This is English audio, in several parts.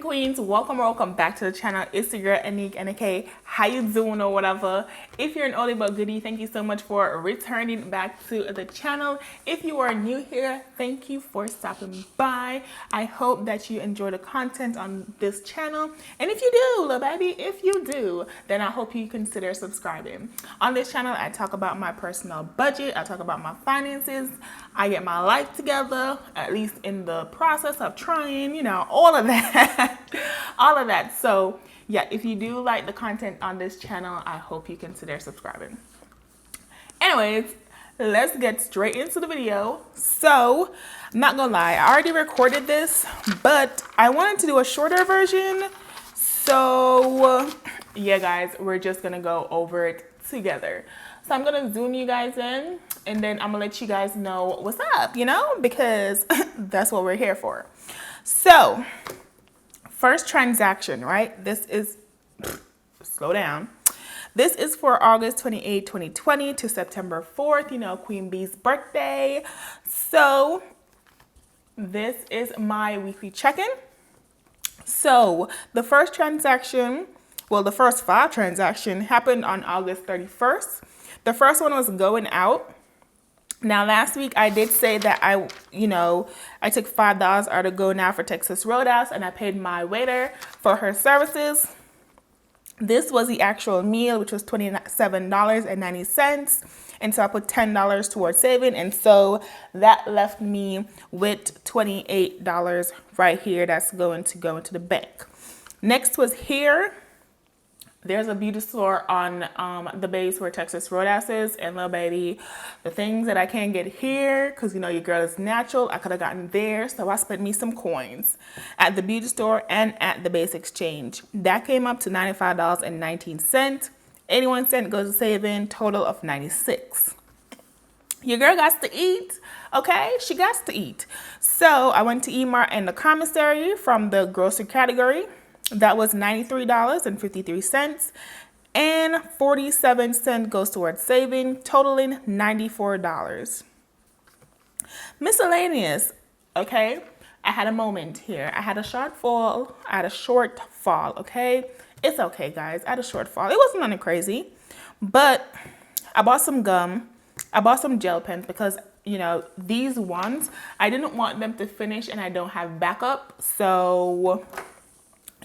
queens, welcome back to the channel. It's your girl Aneke. How you doing or whatever? If you're an oldie but goodie, thank you so much for returning back to the channel. If you are new here, thank you for stopping by. I hope that you enjoy the content on this channel, and if you do, little baby, if you do, then I hope you consider subscribing. On this channel, I talk about my personal budget, I talk about my finances, I get my life together, at least in the process of trying, you know, all of that. All of that. So yeah, if you do like the content on this channel, I hope you consider subscribing. Anyways, let's get straight into the video. So I'm not gonna lie, I already recorded this, but I wanted to do a shorter version. So yeah, guys, we're just gonna go over it together. So I'm gonna zoom you guys in, and then I'm gonna let you guys know what's up, you know, because that's what we're here for. So first transaction, right? This is, slow down. This is for August 28, 2020 to September 4th, you know, Queen Bee's birthday. So this is my weekly check-in. So the first transaction, well, the first 5 transactions happened on August 31st. The first one was going out. Now, last week I did say that I took $5 out of Go Now for Texas Roadhouse, and I paid my waiter for her services. This was the actual meal, which was $27.90. And so I put $10 towards saving. And so that left me with $28 right here. That's going to go into the bank. Next was here. There's a beauty store on the base where Texas Roadhouse is, and little baby, the things that I can't get here, because you know your girl is natural, I could have gotten there, so I spent me some coins at the beauty store and at the base exchange. That came up to $95.19. 81 cents goes to saving, total of 96. Your girl got to eat, okay? She got to eat. So I went to E-Mart and the commissary from the grocery category. That was $93.53, and 47 cents goes towards saving, totaling $94. Miscellaneous, okay? I had a moment here. I had a shortfall, okay? It's okay, guys. I had a shortfall. It wasn't nothing crazy, but I bought some gum. I bought some gel pens because, you know, these ones, I didn't want them to finish and I don't have backup, so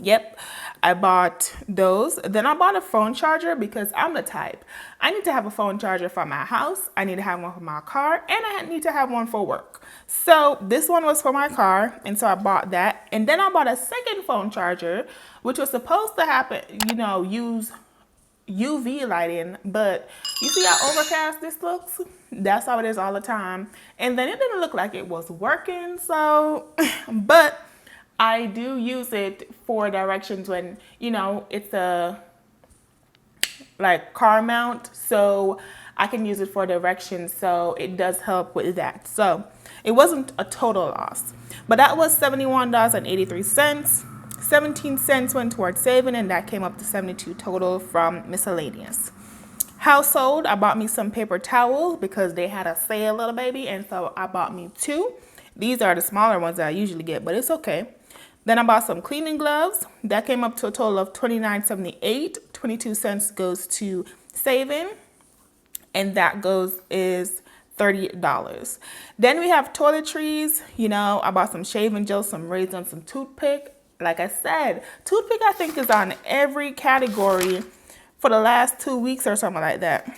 yep, I bought those. Then I bought a phone charger because I'm the type. I need to have a phone charger for my house. I need to have one for my car, and I need to have one for work. So this one was for my car, and so I bought that. And then I bought a second phone charger, which was supposed to happen, you know, use UV lighting, but you see how overcast this looks? That's how it is all the time. And then it didn't look like it was working, so, but I do use it for directions when, you know, it's a like car mount, so I can use it for directions, so it does help with that. So it wasn't a total loss, but that was $71.83. 17 cents went towards saving, and that came up to 72 total from miscellaneous. Household, I bought me some paper towels because they had a sale, little baby, and so I bought me 2. These are the smaller ones that I usually get, but it's okay. Then I bought some cleaning gloves. That came up to a total of $29.78. 22 cents goes to saving, and that is $30. Then we have toiletries. You know, I bought some shaving gel, some razor, and some toothpick. Like I said, toothpick I think is on every category for the last 2 weeks or something like that.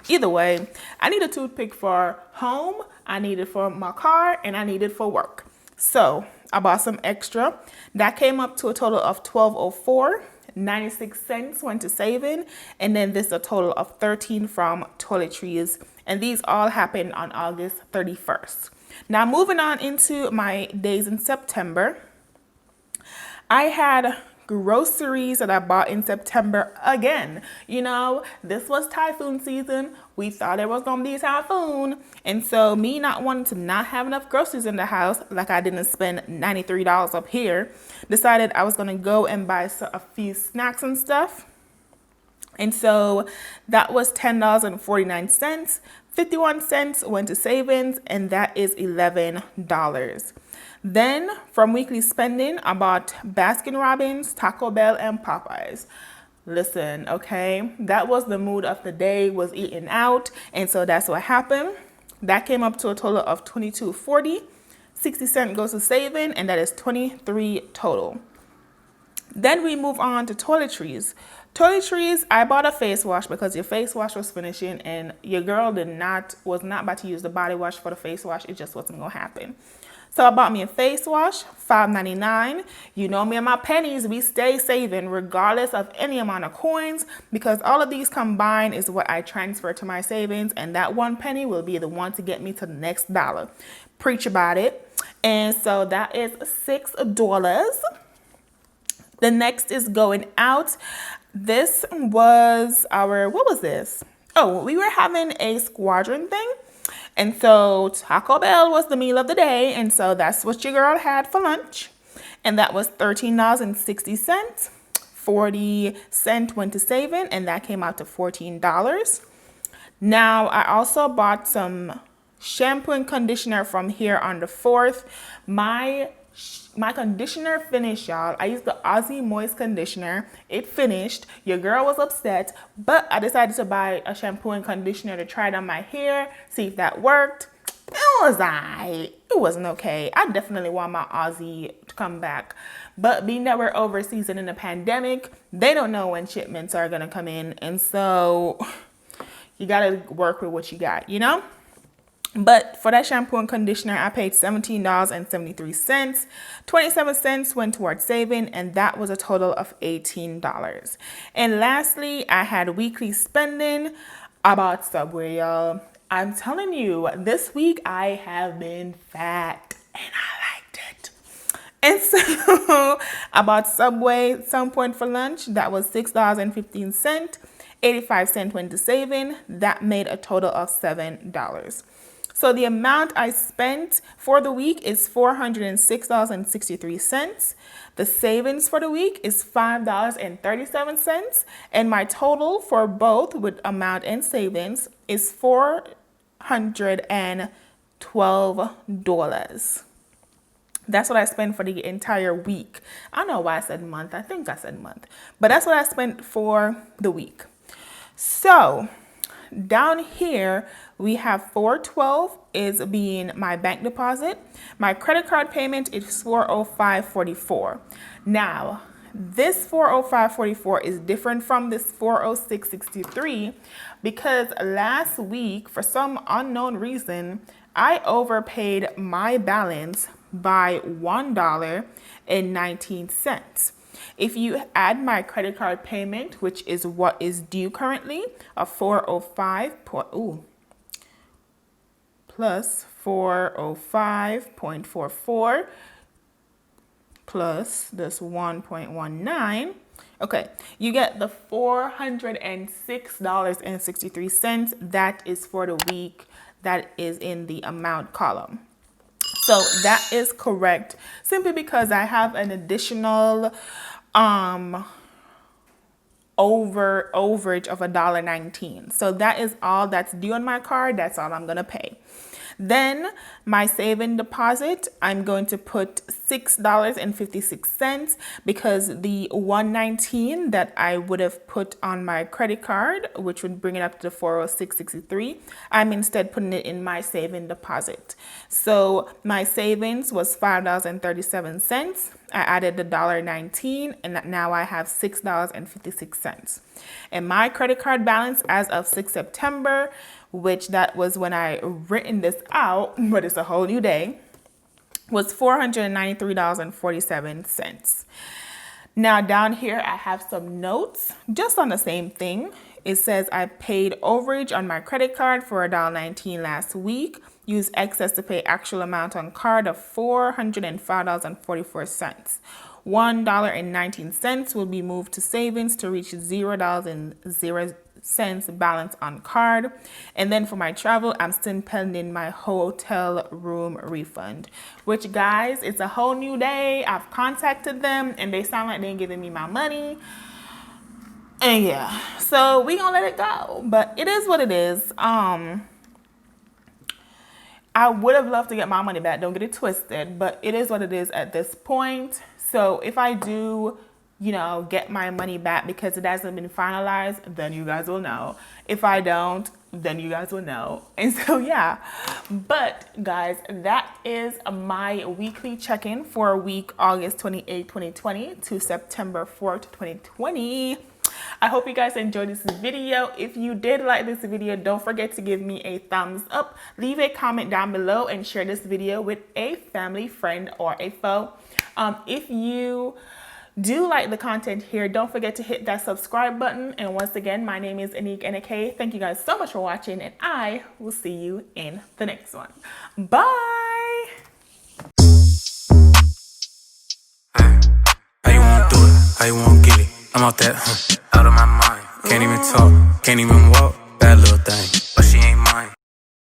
Either way, I need a toothpick for home, I need it for my car, and I need it for work. So I bought some extra. That came up to a total of $12.04. 96 cents went to saving, and then this is a total of 13 from toiletries, and these all happened on August 31st. Now moving on into my days in September, I had groceries that I bought in September again. You know, this was typhoon season. We thought it was gonna be a typhoon, and so me not wanting to not have enough groceries in the house, like I didn't spend $93 up here, decided I was gonna go and buy a few snacks and stuff. And so that was $10.49. 51 cents went to savings, and that is $11. Then from weekly spending, I bought Baskin Robbins, Taco Bell, and Popeyes. Listen, okay, that was the mood of the day, was eating out, and so that's what happened. That came up to a total of $22.40. 60 cents goes to saving, and that is 23 total. Then we move on to toiletries. Toiletries, I bought a face wash because your face wash was finishing and your girl was not about to use the body wash for the face wash. It just wasn't gonna happen. So I bought me a face wash, $5.99. You know me and my pennies, we stay saving regardless of any amount of coins, because all of these combined is what I transfer to my savings, and that 1 penny will be the one to get me to the next dollar. Preach about it. And so that is $6. The next is going out. This was what was this? Oh, we were having a squadron thing. And so Taco Bell was the meal of the day. And so that's what your girl had for lunch. And that was $13.60. 40 cents went to saving, and that came out to $14. Now, I also bought some shampoo and conditioner from here on the 4th. My conditioner finished, y'all. I used the Aussie Moist conditioner. It finished. Your girl was upset, but I decided to buy a shampoo and conditioner to try it on my hair, see if that worked. It was alright. It wasn't okay. I definitely want my Aussie to come back. But being that we're overseas and in a pandemic, they don't know when shipments are going to come in. And so you got to work with what you got, you know? But for that shampoo and conditioner, I paid $17.73. 27 cents went towards saving, and that was a total of $18. And lastly, I had weekly spending. I bought Subway, y'all. I'm telling you, this week I have been fat, and I liked it. And so I bought Subway some point for lunch. That was $6.15. 85 cents went to saving. That made a total of $7. So the amount I spent for the week is $406.63. The savings for the week is $5.37. And my total for both with amount and savings is $412. That's what I spent for the entire week. I don't know why I said month. I think I said month. But that's what I spent for the week. So down here, we have $412 is being my bank deposit. My credit card payment is $405.44. Now, this $405.44 is different from this $406.63 because last week, for some unknown reason, I overpaid my balance by $1.19. If you add my credit card payment, which is what is due currently, of 405 plus 405.44 plus this 1.19, okay, you get the $406.63. That is for the week. That is in the amount column. So that is correct, simply because I have an additional overage of $1.19. So that is all that's due on my card. That's all I'm gonna pay. Then my saving deposit, I'm going to put $6.56 because the $119 that I would have put on my credit card, which would bring it up to the $406.63, I'm instead putting it in my saving deposit. So my savings was $5.37. I added the $1.19, and now I have $6.56. And my credit card balance as of 6 September, which that was when I written this out, but it's a whole new day, was $493.47. Now down here, I have some notes just on the same thing. It says I paid overage on my credit card for $1.19 last week. Used excess to pay actual amount on card of $405.44. $1.19 will be moved to savings to reach $0.00 balance on card. And then for my travel, I'm still pending my hotel room refund, which, guys, it's a whole new day. I've contacted them and they sound like they're giving me my money. And yeah, so we gonna let it go. But it is what it is. I would have loved to get my money back, don't get it twisted, but it is what it is at this point. So if I do, get my money back because it hasn't been finalized, then you guys will know. If I don't, then you guys will know. And so yeah, but guys, that is my weekly check-in for week August 28, 2020 to September 4th, 2020. I hope you guys enjoyed this video. If you did like this video, don't forget to give me a thumbs up. Leave a comment down below and share this video with a family, friend, or a foe. If you do like the content here, don't forget to hit that subscribe button. And once again, my name is Aneke. Thank you guys so much for watching, and I will see you in the next one. Bye! How you wanna do it? How you wanna get it? I'm out that, out of my mind. Can't even talk, can't even walk. Bad little thing, but she ain't